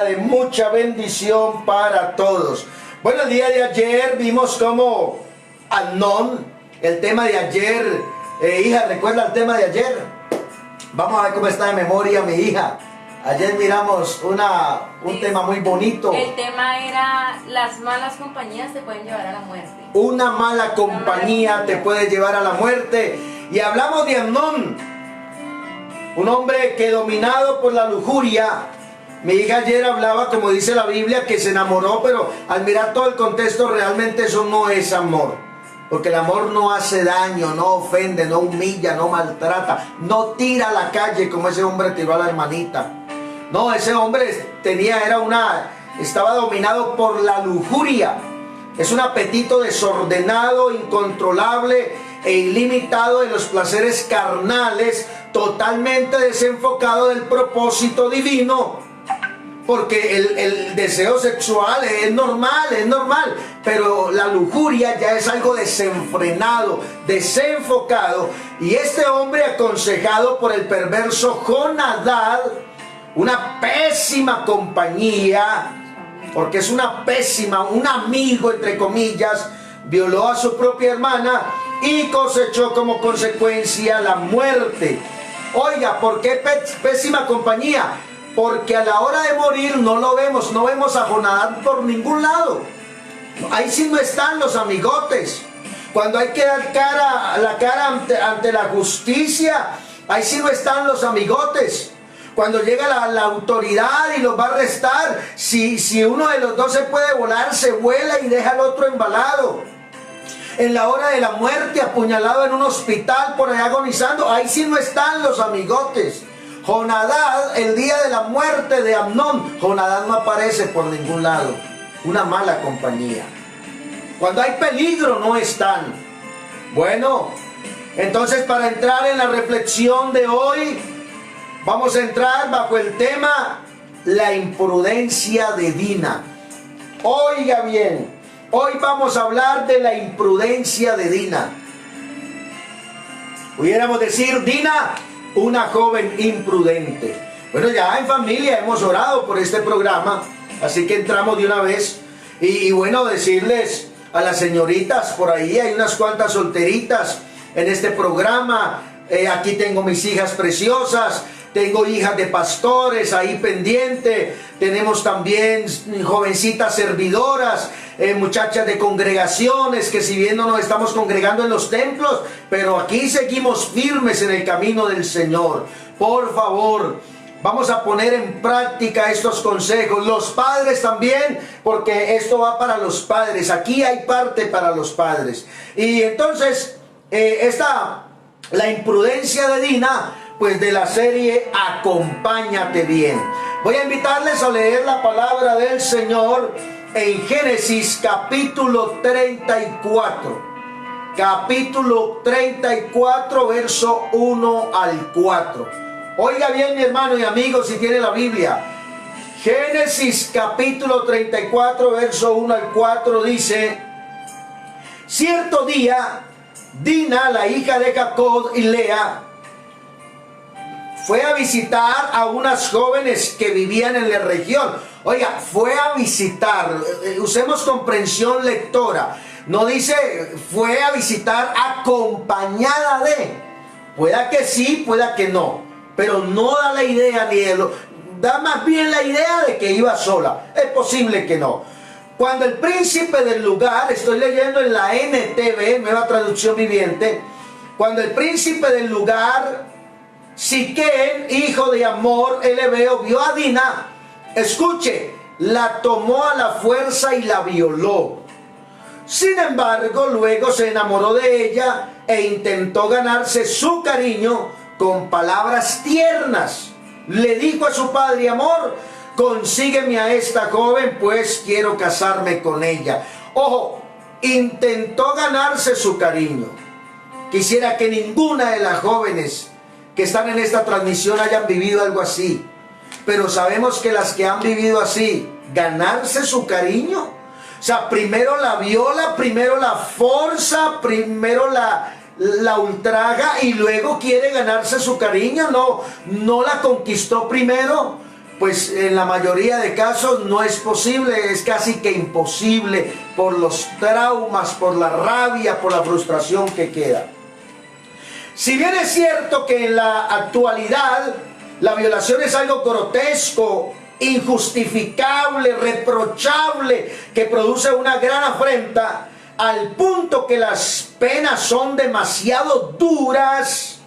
De mucha bendición para todos. Bueno, el día de ayer vimos cómo Amnón, el tema de ayer, hija, ¿recuerda el tema de ayer? Vamos a ver cómo está de memoria mi hija. Ayer miramos un tema muy bonito. El tema era: las malas compañías te pueden llevar a la muerte. Una mala compañía te puede llevar a la muerte. Y hablamos de Amnón, un hombre que, dominado por la lujuria, mi hija ayer hablaba, como dice la Biblia, que se enamoró, pero al mirar todo el contexto, realmente eso no es amor. Porque el amor no hace daño, no ofende, no humilla, no maltrata, no tira a la calle como ese hombre tiró a la hermanita. No, ese hombre estaba dominado por la lujuria. Es un apetito desordenado, incontrolable e ilimitado de los placeres carnales, totalmente desenfocado del propósito divino. Porque el deseo sexual es normal, pero la lujuria ya es algo desenfrenado, desenfocado. Y este hombre, aconsejado por el perverso Jonadab, una pésima compañía, porque es una pésima, un amigo entre comillas, violó a su propia hermana y cosechó como consecuencia la muerte. Oiga, ¿por qué pésima compañía? Porque a la hora de morir no vemos a Jonadab por ningún lado. Ahí sí no están los amigotes. Cuando hay que dar la cara ante la justicia, ahí sí no están los amigotes. Cuando llega la autoridad y los va a arrestar, si uno de los dos se puede volar, se vuela y deja al otro embalado. En la hora de la muerte, apuñalado en un hospital por ahí agonizando, ahí sí no están los amigotes. Jonadab, el día de la muerte de Amnón, Jonadab no aparece por ningún lado. Una mala compañía. Cuando hay peligro no están. Bueno, entonces, para entrar en la reflexión de hoy, vamos a entrar bajo el tema la imprudencia de Dina. Oiga bien, hoy vamos a hablar de la imprudencia de Dina. Pudiéramos decir, Dina, una joven imprudente. Bueno, ya en familia hemos orado por este programa, así que entramos de una vez. Y bueno, decirles a las señoritas, por ahí hay unas cuantas solteritas en este programa. Aquí tengo mis hijas preciosas, tengo hijas de pastores ahí pendiente, tenemos también jovencitas servidoras, muchachas de congregaciones, que si bien no nos estamos congregando en los templos, pero aquí seguimos firmes en el camino del Señor. Por favor, vamos a poner en práctica estos consejos. Los padres también, porque esto va para los padres. Aquí hay parte para los padres. Y entonces, la imprudencia de Dina, pues de la serie Acompáñate Bien. Voy a invitarles a leer la palabra del Señor en Génesis capítulo 34. Capítulo 34, verso 1 al 4. Oiga bien, mi hermano y amigo, si tiene la Biblia. Génesis capítulo 34, verso 1 al 4 dice: cierto día, Dina, la hija de Jacob y Lea, fue a visitar a unas jóvenes que vivían en la región. Oiga, fue a visitar, usemos comprensión lectora. No dice fue a visitar acompañada de. Pueda que sí, pueda que no. Pero no da la idea da más bien la idea de que iba sola. Es posible que no. Cuando el príncipe del lugar, estoy leyendo en la NTV, Nueva Traducción Viviente, cuando el príncipe del lugar, Siquén, hijo de Amor, el hebeo, vio a Dina, escuche, la tomó a la fuerza y la violó. Sin embargo, luego se enamoró de ella e intentó ganarse su cariño con palabras tiernas. Le dijo a su padre: amor, consígueme a esta joven, pues quiero casarme con ella. Ojo, intentó ganarse su cariño. Quisiera que ninguna de las jóvenes que están en esta transmisión hayan vivido algo así. Pero sabemos que las que han vivido así, ganarse su cariño, o sea, primero la viola, primero la forza, primero la ultraja y luego quiere ganarse su cariño. No la conquistó primero. pues en la mayoría de casos no es posible, es casi que imposible por los traumas, por la rabia, por la frustración que queda. Si bien es cierto que en la actualidad la violación es algo grotesco, injustificable, reprochable, que produce una gran afrenta, al punto que las penas son demasiado duras,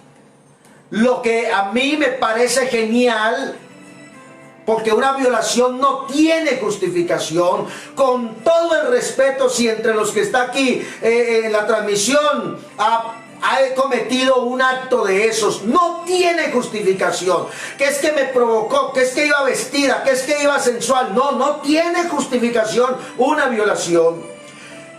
lo que a mí me parece genial, porque una violación no tiene justificación. Con todo el respeto, si entre los que está aquí en la transmisión ha cometido un acto de esos, no tiene justificación. Que es que me provocó, que es que iba vestida, que es que iba sensual. No, no tiene justificación una violación.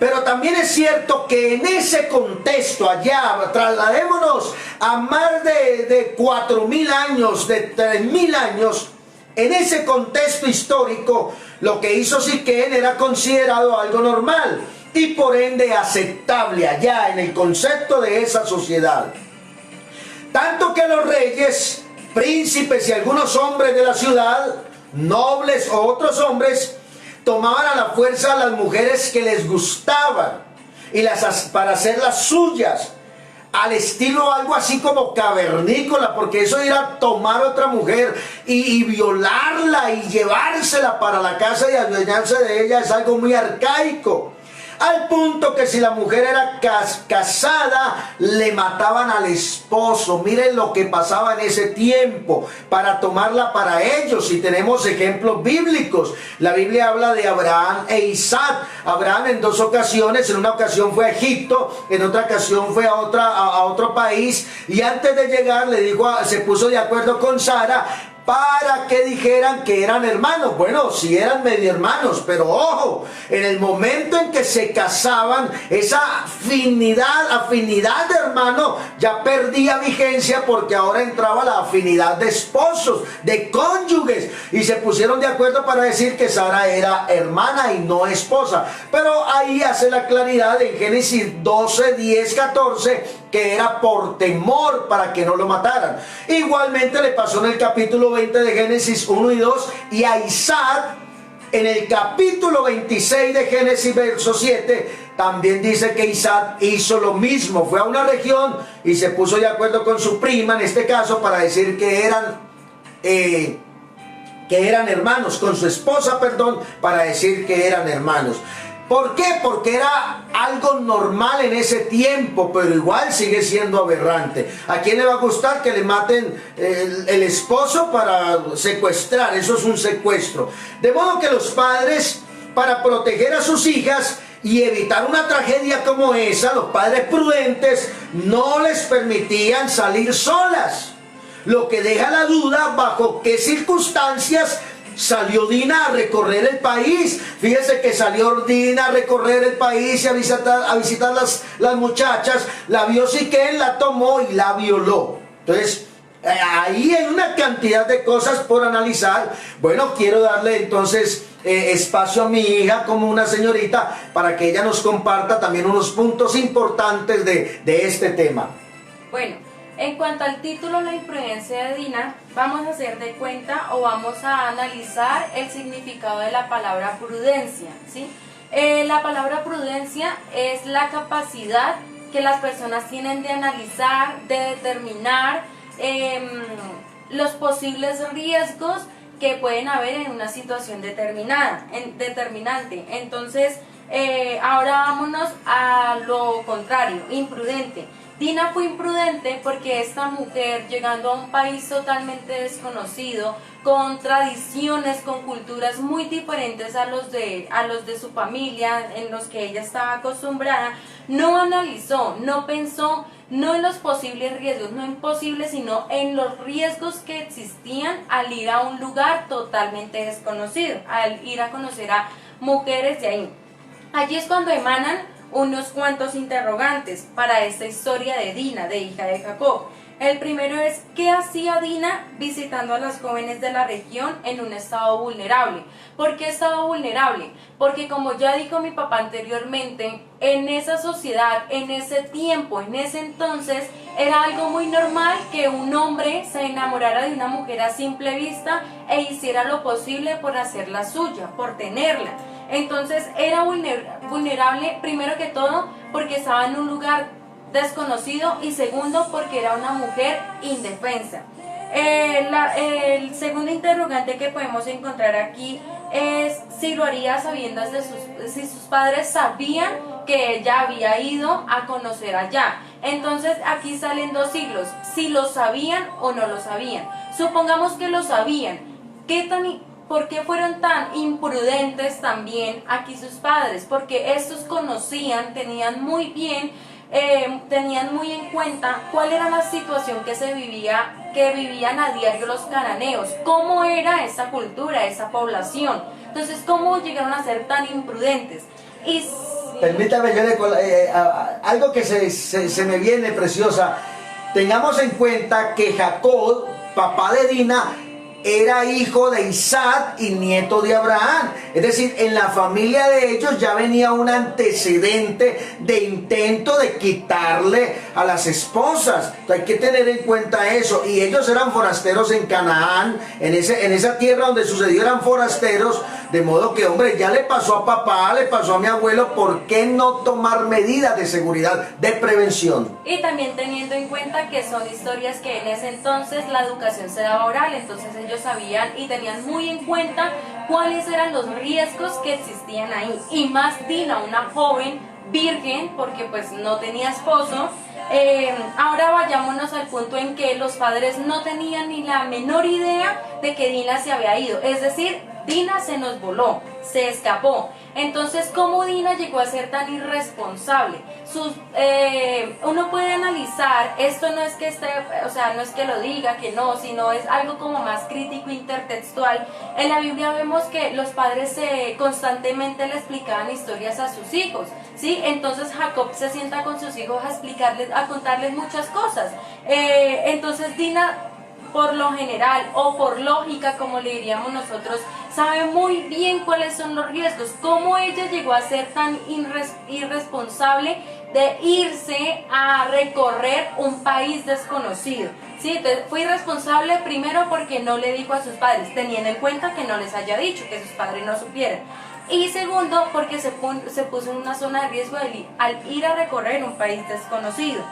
Pero también es cierto que en ese contexto allá, trasladémonos a más de 4.000 años, de 3.000 años, en ese contexto histórico, lo que hizo Siquén era considerado algo normal y por ende aceptable allá en el concepto de esa sociedad. Tanto que los reyes, príncipes y algunos hombres de la ciudad, nobles o otros hombres, tomaban a la fuerza a las mujeres que les gustaban y para hacerlas suyas, al estilo algo así como cavernícola, porque eso era a tomar a otra mujer y violarla y llevársela para la casa y adueñarse de ella es algo muy arcaico. Al punto que si la mujer era casada, le mataban al esposo. Miren lo que pasaba en ese tiempo para tomarla para ellos. Y tenemos ejemplos bíblicos. La Biblia habla de Abraham e Isaac. Abraham en dos ocasiones, en una ocasión fue a Egipto, en otra ocasión fue a otro país. Y antes de llegar se puso de acuerdo con Sara para que dijeran que eran hermanos. Bueno, sí eran medio hermanos, pero ojo, en el momento en que se casaban, esa afinidad de hermano ya perdía vigencia, porque ahora entraba la afinidad de esposos, de cónyuges, y se pusieron de acuerdo para decir que Sara era hermana y no esposa. Pero ahí hace la claridad en Génesis 12, 10, 14, que era por temor para que no lo mataran. Igualmente le pasó en el capítulo 20 de Génesis 1 y 2, y a Isaac en el capítulo 26 de Génesis verso 7 también dice que Isaac hizo lo mismo. Fue a una región y se puso de acuerdo con su prima, en este caso, para decir que eran hermanos, con su esposa, perdón, para decir que eran hermanos. ¿Por qué? Porque era algo normal en ese tiempo, pero igual sigue siendo aberrante. ¿A quién le va a gustar que le maten el esposo para secuestrar? Eso es un secuestro. De modo que los padres, para proteger a sus hijas y evitar una tragedia como esa, los padres prudentes no les permitían salir solas. Lo que deja la duda bajo qué circunstancias salió Dina a recorrer el país. Fíjese que salió Dina a recorrer el país y a visitar las muchachas. La vio Siquén, la tomó y la violó. Entonces, ahí hay una cantidad de cosas por analizar. Bueno, quiero darle entonces espacio a mi hija como una señorita para que ella nos comparta también unos puntos importantes de este tema. Bueno, en cuanto al título La imprudencia de Dina, vamos a hacer de cuenta o vamos a analizar el significado de la palabra prudencia, ¿sí? La palabra prudencia es la capacidad que las personas tienen de analizar, de determinar los posibles riesgos que pueden haber en una situación determinante. Entonces, ahora vámonos a lo contrario, imprudente. Dina fue imprudente porque esta mujer, llegando a un país totalmente desconocido, con tradiciones, con culturas muy diferentes a los de su familia, en los que ella estaba acostumbrada, no analizó, no pensó, no en los posibles riesgos, no en posibles, sino en los riesgos que existían al ir a un lugar totalmente desconocido, al ir a conocer a mujeres de ahí. Allí es cuando emanan unos cuantos interrogantes para esta historia de Dina, de hija de Jacob. El primero es, ¿qué hacía Dina visitando a las jóvenes de la región en un estado vulnerable? ¿Por qué estado vulnerable? Porque como ya dijo mi papá anteriormente, en esa sociedad, en ese tiempo, en ese entonces, era algo muy normal que un hombre se enamorara de una mujer a simple vista e hiciera lo posible por hacerla suya, por tenerla. Entonces era vulnerable, primero que todo, porque estaba en un lugar desconocido y segundo porque era una mujer indefensa. El segundo interrogante que podemos encontrar aquí es si lo haría sabiendo si sus padres sabían que ella había ido a conocer allá. Entonces aquí salen dos siglos, si lo sabían o no lo sabían. Supongamos que lo sabían, ¿por qué fueron tan imprudentes también aquí sus padres? Porque estos conocían, tenían muy en cuenta cuál era la situación que vivían a diario los cananeos, cómo era esa cultura, esa población. Entonces, ¿cómo llegaron a ser tan imprudentes? Y permítame, algo que se me viene, preciosa. Tengamos en cuenta que Jacob, papá de Dina, era hijo de Isaac y nieto de Abraham. Es decir, en la familia de ellos ya venía un antecedente de intento de quitarle a las esposas. Entonces, hay que tener en cuenta eso. Y ellos eran forasteros en Canaán, en esa tierra donde sucedió, eran forasteros. De modo que, hombre, ya le pasó a papá, le pasó a mi abuelo, ¿por qué no tomar medidas de seguridad, de prevención? Y también teniendo en cuenta que son historias que en ese entonces la educación se daba oral, entonces ellos sabían y tenían muy en cuenta cuáles eran los riesgos que existían ahí. Y más Dina, una joven virgen, porque pues no tenía esposo. Ahora vayámonos al punto en que los padres no tenían ni la menor idea de que Dina se había ido, es decir, Dina se nos voló, se escapó. Entonces, ¿cómo Dina llegó a ser tan irresponsable? Uno puede analizar, esto no es que no es que lo diga, que no, sino es algo como más crítico, intertextual. En la Biblia vemos que los padres constantemente le explicaban historias a sus hijos, ¿sí? Entonces Jacob se sienta con sus hijos a contarles muchas cosas. Entonces Dina, por lo general o por lógica, como le diríamos nosotros, sabe muy bien cuáles son los riesgos, cómo ella llegó a ser tan irresponsable de irse a recorrer un país desconocido. ¿Sí? Entonces, fue irresponsable primero porque no le dijo a sus padres, teniendo en cuenta que no les haya dicho, que sus padres no supieran. Y segundo, porque se puso en una zona de riesgo al ir a recorrer un país desconocido.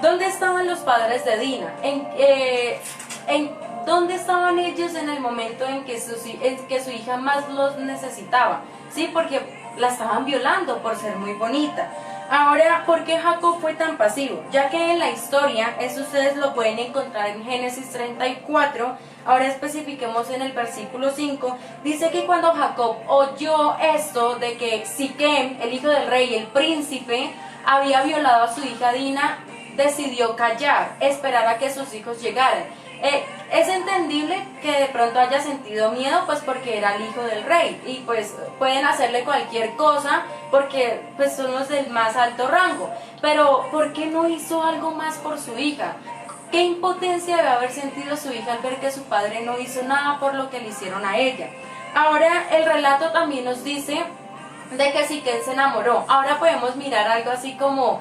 ¿Dónde estaban los padres de Dina? ¿Dónde estaban ellos en el momento en que su hija más los necesitaba? Sí, porque la estaban violando por ser muy bonita. Ahora, ¿por qué Jacob fue tan pasivo? Ya que en la historia, eso ustedes lo pueden encontrar en Génesis 34, ahora especifiquemos en el versículo 5, dice que cuando Jacob oyó esto de que Siquem, el hijo del rey, el príncipe, había violado a su hija Dina, decidió callar, esperar a que sus hijos llegaran. Es entendible que de pronto haya sentido miedo, pues porque era el hijo del rey y pues pueden hacerle cualquier cosa porque pues son los del más alto rango. Pero ¿por qué no hizo algo más por su hija? ¿Qué impotencia debe haber sentido su hija al ver que su padre no hizo nada por lo que le hicieron a ella? Ahora el relato también nos dice de que Siquem se enamoró. Ahora podemos mirar algo así como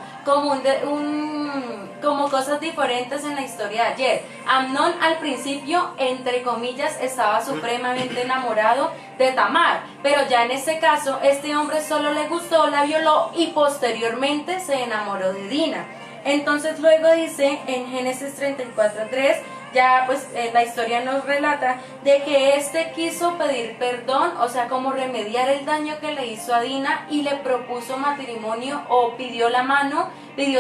cosas diferentes en la historia de ayer. Amnón al principio, entre comillas, estaba supremamente enamorado de Tamar, pero ya en este caso, este hombre solo le gustó, la violó y posteriormente se enamoró de Dina. Entonces luego dice en Génesis 34:3, ya pues la historia nos relata de que este quiso pedir perdón, o sea, como remediar el daño que le hizo a Dina y le propuso matrimonio o pidió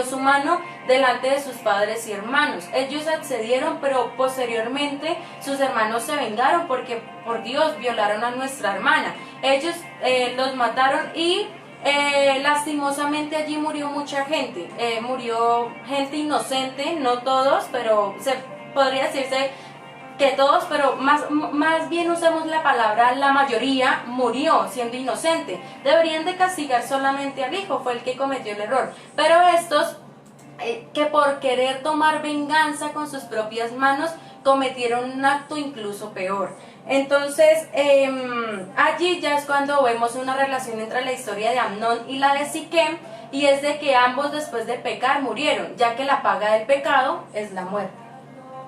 su mano delante de sus padres y hermanos. Ellos accedieron, pero posteriormente sus hermanos se vengaron porque, por Dios, violaron a nuestra hermana. Ellos los mataron y lastimosamente allí murió mucha gente, murió gente inocente, no todos, pero podría decirse que todos, pero más bien usamos la palabra la mayoría murió siendo inocente. Deberían de castigar solamente al hijo, fue el que cometió el error, pero estos que por querer tomar venganza con sus propias manos cometieron un acto incluso peor. Entonces, allí ya es cuando vemos una relación entre la historia de Amnón y la de Siquem, y es de que ambos después de pecar murieron, ya que la paga del pecado es la muerte.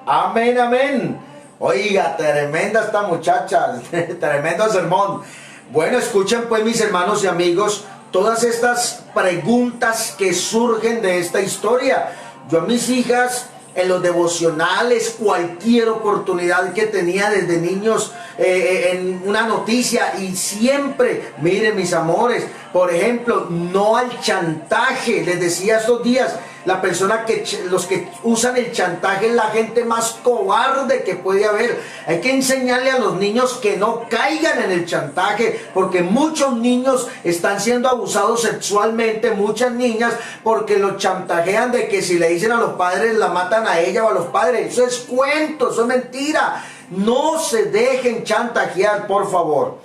Amén, amén. Oiga, tremenda esta muchacha, tremendo sermón. Bueno, escuchen pues mis hermanos y amigos, todas estas preguntas que surgen de esta historia. Yo a mis hijas, en los devocionales, cualquier oportunidad que tenía desde niños, en una noticia, y siempre, miren mis amores, por ejemplo, no al chantaje. Les decía estos días, los que usan el chantaje es la gente más cobarde que puede haber. Hay que enseñarle a los niños que no caigan en el chantaje, porque muchos niños están siendo abusados sexualmente, muchas niñas, porque los chantajean de que si le dicen a los padres la matan a ella o a los padres. Eso es cuento, eso es mentira. No se dejen chantajear, por favor.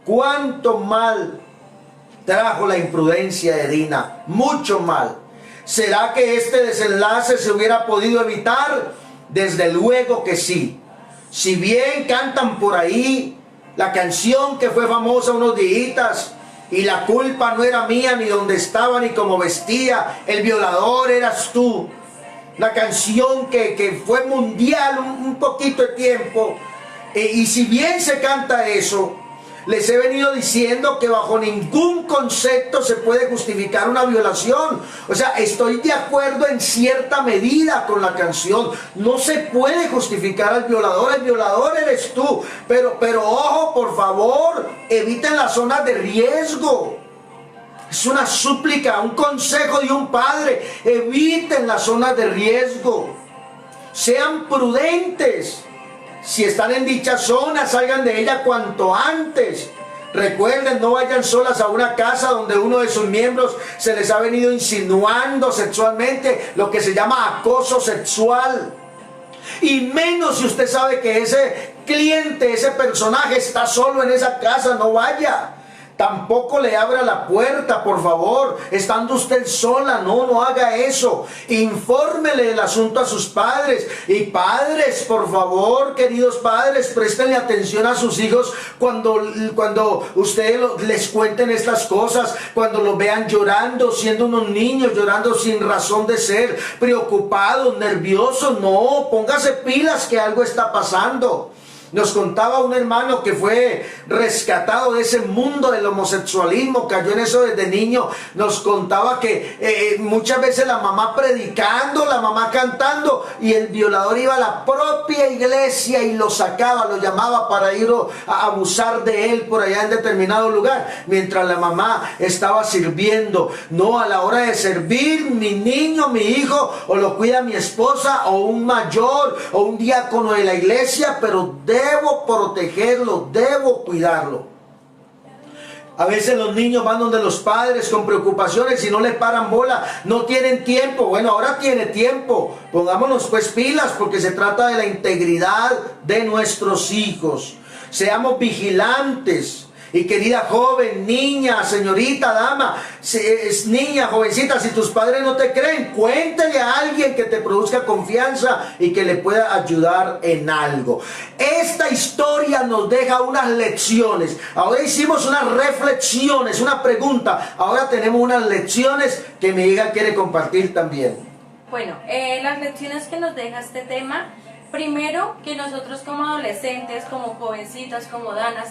¿Cuánto mal trajo la imprudencia de Dina? Mucho mal. ¿Será que este desenlace se hubiera podido evitar? Desde luego que sí. Si bien cantan por ahí la canción que fue famosa unos días, y la culpa no era mía, ni dónde estaba, ni cómo vestía, el violador eras tú. La canción que fue mundial un poquito de tiempo. Y si bien se canta eso, les he venido diciendo que bajo ningún concepto se puede justificar una violación. O sea, estoy de acuerdo en cierta medida con la canción. No se puede justificar al violador. El violador eres tú. Pero ojo, por favor, eviten las zonas de riesgo. Es una súplica, un consejo de un padre. Eviten las zonas de riesgo. Sean prudentes. Si están en dicha zona, salgan de ella cuanto antes. Recuerden, no vayan solas a una casa donde uno de sus miembros se les ha venido insinuando sexualmente, lo que se llama acoso sexual. Y menos si usted sabe que ese cliente, ese personaje está solo en esa casa, no vaya. Tampoco le abra la puerta, por favor, estando usted sola. No haga eso. Infórmele del asunto a sus padres. Y padres, por favor, queridos padres, préstenle atención a sus hijos cuando ustedes les cuenten estas cosas, cuando los vean llorando, siendo unos niños, llorando sin razón de ser, preocupados, nerviosos. No, póngase pilas que algo está pasando. Nos contaba un hermano que fue rescatado de ese mundo del homosexualismo, cayó en eso desde niño. Nos contaba que muchas veces la mamá predicando, la mamá cantando, y el violador iba a la propia iglesia y lo sacaba, lo llamaba para ir a abusar de él por allá en determinado lugar, mientras la mamá estaba sirviendo. No, a la hora de servir, mi niño, mi hijo, o lo cuida mi esposa, o un mayor, o un diácono de la iglesia, pero debo protegerlo, debo cuidarlo. A veces los niños van donde los padres con preocupaciones y no les paran bola, no tienen tiempo. Bueno, ahora tiene tiempo. Pongámonos pues pilas, porque se trata de la integridad de nuestros hijos. Seamos vigilantes. Y querida joven, niña, señorita, dama, niña, jovencita, si tus padres no te creen, cuéntale a alguien que te produzca confianza y que le pueda ayudar en algo. Esta historia nos deja unas lecciones. Ahora hicimos unas reflexiones, una pregunta. Ahora tenemos unas lecciones que mi hija quiere compartir también. Bueno, las lecciones que nos deja este tema, primero, que nosotros como adolescentes, como jovencitas, como damas,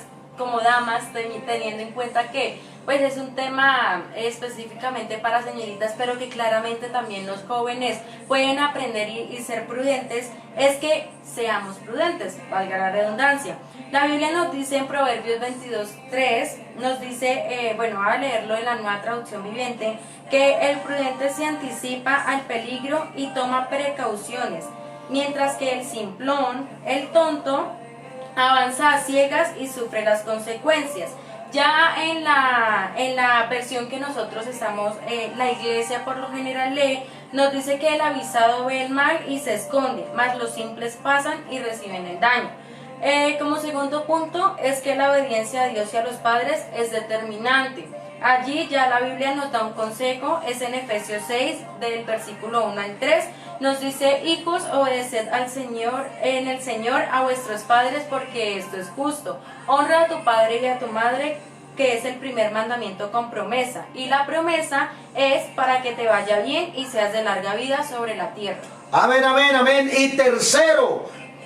teniendo en cuenta que pues es un tema específicamente para señoritas, pero que claramente también los jóvenes pueden aprender y ser prudentes, es que seamos prudentes, valga la redundancia. La Biblia nos dice en Proverbios 22:3, nos dice, voy a leerlo en la Nueva Traducción Viviente, que el prudente se anticipa al peligro y toma precauciones, mientras que el simplón, el tonto, avanza a ciegas y sufre las consecuencias. Ya en la versión que nosotros estamos, la iglesia por lo general lee, nos dice que el avisado ve el mal y se esconde, mas los simples pasan y reciben el daño. Como segundo punto es que la obediencia a Dios y a los padres es determinante. Allí ya la Biblia nos da un consejo, es en Efesios 6, del versículo 1 al 3. Nos dice: hijos, obedeced al Señor, en el Señor a vuestros padres, porque esto es justo. Honra a tu padre y a tu madre, que es el primer mandamiento con promesa. Y la promesa es para que te vaya bien y seas de larga vida sobre la tierra. Amén, amén, amén. Y tercero,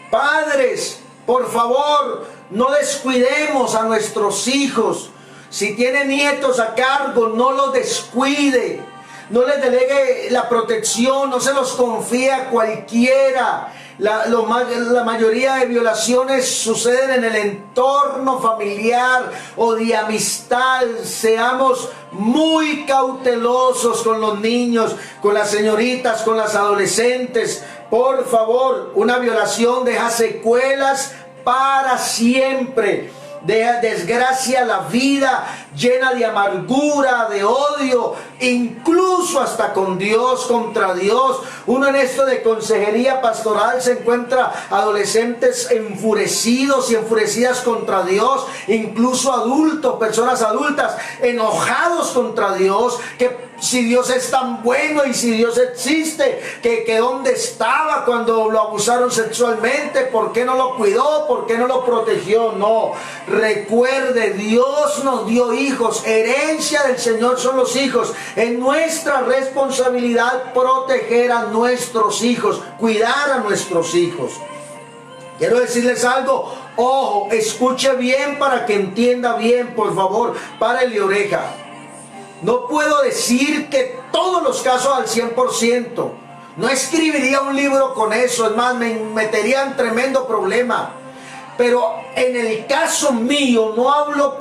padres, por favor, no descuidemos a nuestros hijos. Si tiene nietos a cargo, no los descuide. No les delegue la protección, no se los confíe a cualquiera. La mayoría de violaciones suceden en el entorno familiar o de amistad. Seamos muy cautelosos con los niños, con las señoritas, con las adolescentes. Por favor, una violación deja secuelas para siempre. De desgracia la vida, llena de amargura, de odio, incluso hasta con Dios, contra Dios. Uno en esto de consejería pastoral se encuentra adolescentes enfurecidos y enfurecidas contra Dios, incluso adultos, personas adultas enojados contra Dios, que si Dios es tan bueno y si Dios existe, que dónde estaba cuando lo abusaron sexualmente, por qué no lo cuidó, por qué no lo protegió. No, recuerde, Dios nos dio hijos, herencia del Señor son los hijos. Es nuestra responsabilidad proteger a nuestros hijos, cuidar a nuestros hijos. Quiero decirles algo, ojo, escuche bien para que entienda bien, por favor, párele oreja. No puedo decir que todos los casos al 100%. No escribiría un libro con eso, es más, me metería en tremendo problema. Pero en el caso mío, no hablo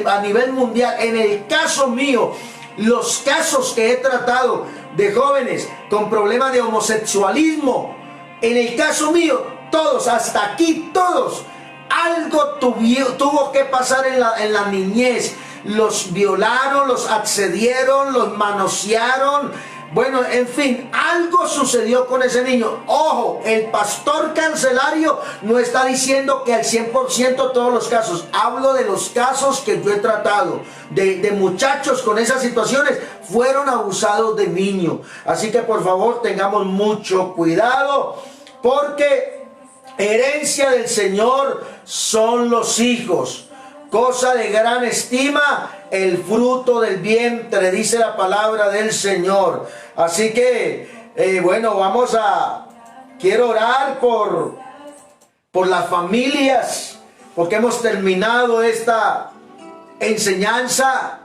a nivel mundial, en el caso mío, los casos que he tratado de jóvenes con problemas de homosexualismo, en el caso mío, todos, hasta aquí todos, algo tuvo que pasar en la niñez. Los violaron, los accedieron, los manosearon. Bueno, en fin, algo sucedió con ese niño. Ojo, el pastor cancelario no está diciendo que al 100% todos los casos. Hablo de los casos que yo he tratado, de muchachos con esas situaciones, fueron abusados de niños. Así que por favor tengamos mucho cuidado, porque herencia del Señor son los hijos. Cosa de gran estima, el fruto del vientre, dice la palabra del Señor. Así que, bueno, quiero orar por las familias, porque hemos terminado esta enseñanza,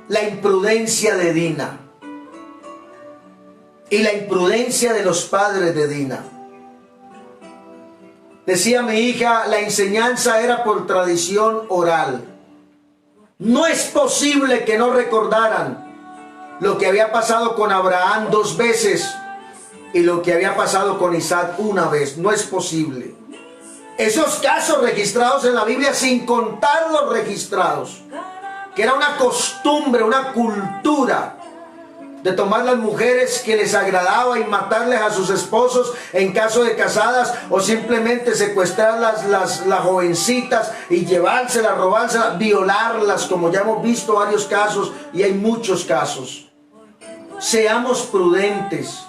la imprudencia de Dina y la imprudencia de los padres de Dina. Decía mi hija, la enseñanza era por tradición oral. No es posible que no recordaran lo que había pasado con Abraham 2 veces y lo que había pasado con Isaac 1 vez. No es posible. Esos casos registrados en la Biblia, sin contar los registrados, que era una costumbre, una cultura de tomar las mujeres que les agradaba y matarles a sus esposos en caso de casadas, o simplemente secuestrar las jovencitas y llevárselas, robárselas, violarlas, como ya hemos visto varios casos y hay muchos casos. Seamos prudentes.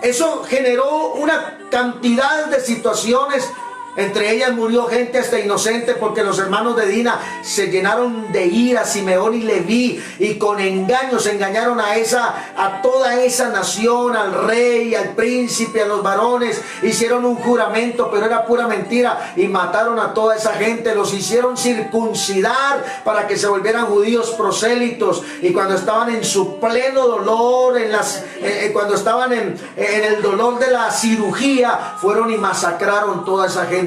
Eso generó una cantidad de situaciones. Entre ellas murió gente hasta inocente, porque los hermanos de Dina se llenaron de ira, Simeón y Leví, y con engaños engañaron a toda esa nación, al rey, al príncipe, a los varones. Hicieron un juramento, pero era pura mentira, y mataron a toda esa gente. Los hicieron circuncidar para que se volvieran judíos prosélitos, y cuando estaban en su pleno dolor, cuando estaban en el dolor de la cirugía, fueron y masacraron toda esa gente.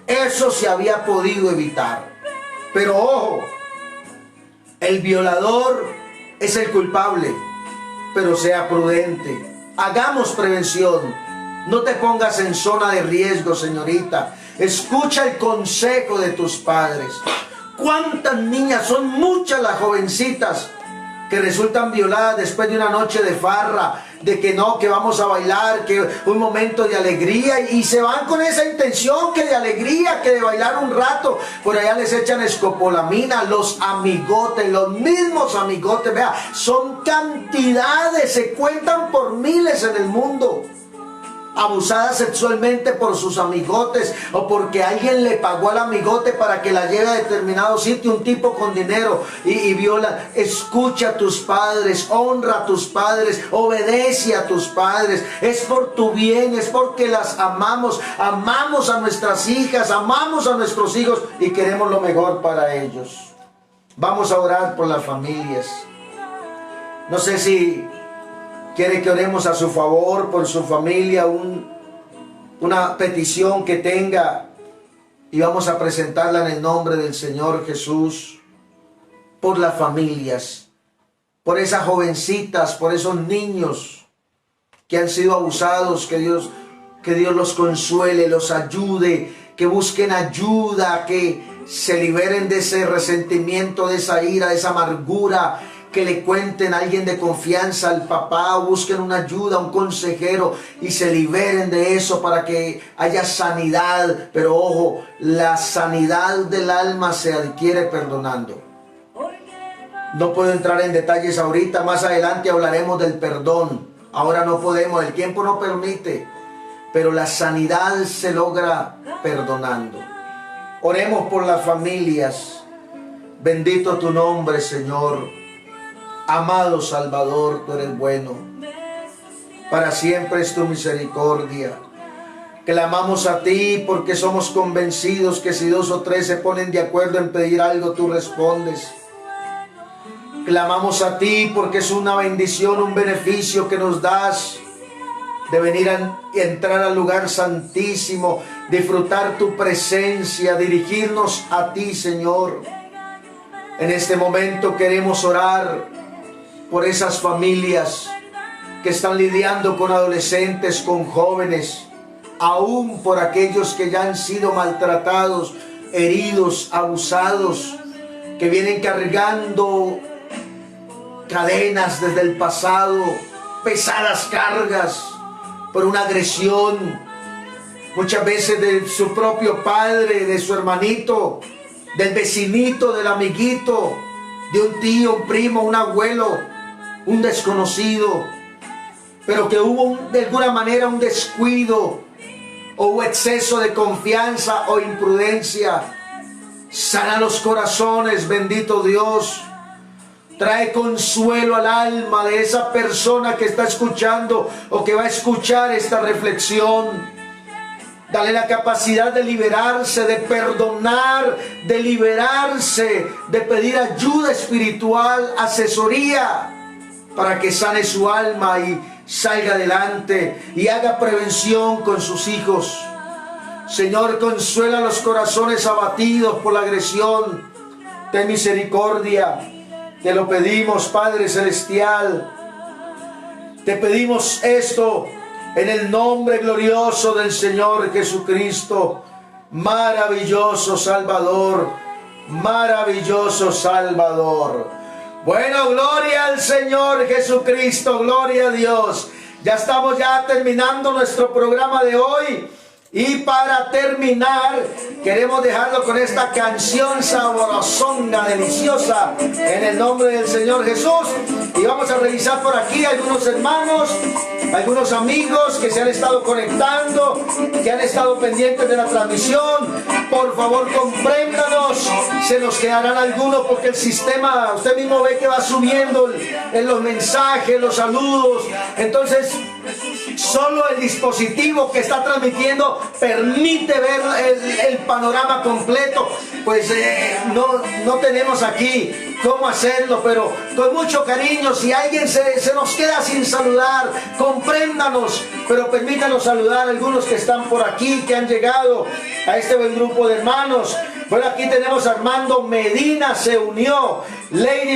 Eso se había podido evitar. Pero ojo, el violador es el culpable, pero sea prudente. Hagamos prevención. No te pongas en zona de riesgo, señorita. Escucha el consejo de tus padres. ¿Cuántas niñas? Son muchas las jovencitas que resultan violadas después de una noche de farra, de que no, que vamos a bailar, que un momento de alegría, y se van con esa intención que de alegría, que de bailar un rato. Por allá les echan escopolamina, los amigotes, los mismos amigotes, vea, son cantidades, se cuentan por miles en el mundo. Abusadas sexualmente por sus amigotes, o porque alguien le pagó al amigote para que la lleve a determinado sitio, un tipo con dinero, y viola. Escucha a tus padres, honra a tus padres, obedece a tus padres. Es por tu bien, es porque las amamos, amamos a nuestras hijas, amamos a nuestros hijos y queremos lo mejor para ellos. Vamos a orar por las familias. No sé si quiere que oremos a su favor, por su familia, una petición que tenga, y vamos a presentarla en el nombre del Señor Jesús, por las familias, por esas jovencitas, por esos niños que han sido abusados, que Dios los consuele, los ayude, que busquen ayuda, que se liberen de ese resentimiento, de esa ira, de esa amargura, que le cuenten a alguien de confianza, al papá, busquen una ayuda, un consejero, y se liberen de eso para que haya sanidad. Pero ojo, la sanidad del alma se adquiere perdonando. No puedo entrar en detalles ahorita, más adelante hablaremos del perdón. Ahora no podemos, el tiempo no permite, pero la sanidad se logra perdonando. Oremos por las familias. Bendito tu nombre, Señor. Amado Salvador, tú eres bueno. Para siempre es tu misericordia. Clamamos a ti porque somos convencidos que si 2 o 3 se ponen de acuerdo en pedir algo, tú respondes. Clamamos a ti porque es una bendición, un beneficio que nos das de venir a entrar al lugar santísimo, disfrutar tu presencia, dirigirnos a ti, Señor. En este momento queremos orar por esas familias que están lidiando con adolescentes, con jóvenes, aún por aquellos que ya han sido maltratados, heridos, abusados, que vienen cargando cadenas desde el pasado, pesadas cargas por una agresión, muchas veces de su propio padre, de su hermanito, del vecinito, del amiguito, de un tío, un primo, un abuelo, un desconocido, pero que hubo de alguna manera un descuido, o hubo exceso de confianza o imprudencia. Sana los corazones, bendito Dios. Trae consuelo al alma de esa persona que está escuchando o que va a escuchar esta reflexión. Dale la capacidad de liberarse, de perdonar, de liberarse, de pedir ayuda espiritual, asesoría, para que sane su alma y salga adelante y haga prevención con sus hijos. Señor, consuela los corazones abatidos por la agresión. Ten misericordia. Te lo pedimos, Padre Celestial. Te pedimos esto en el nombre glorioso del Señor Jesucristo. Maravilloso Salvador. Maravilloso Salvador. Bueno, gloria al Señor Jesucristo, gloria a Dios. Ya estamos terminando nuestro programa de hoy. Y para terminar, queremos dejarlo con esta canción sabrosonga, deliciosa, en el nombre del Señor Jesús. Y vamos a revisar por aquí algunos hermanos, algunos amigos que se han estado conectando, que han estado pendientes de la transmisión. Por favor, compréndanos. Se nos quedarán algunos porque el sistema, usted mismo ve que va subiendo en los mensajes, los saludos. Entonces, solo el dispositivo que está transmitiendo permite ver el panorama completo. Pues no tenemos aquí cómo hacerlo, pero con mucho cariño, si alguien se nos queda sin saludar, compréndanos, pero permítanos saludar a algunos que están por aquí, que han llegado a este buen grupo de hermanos. Bueno, aquí tenemos a Armando Medina, se unió. Lady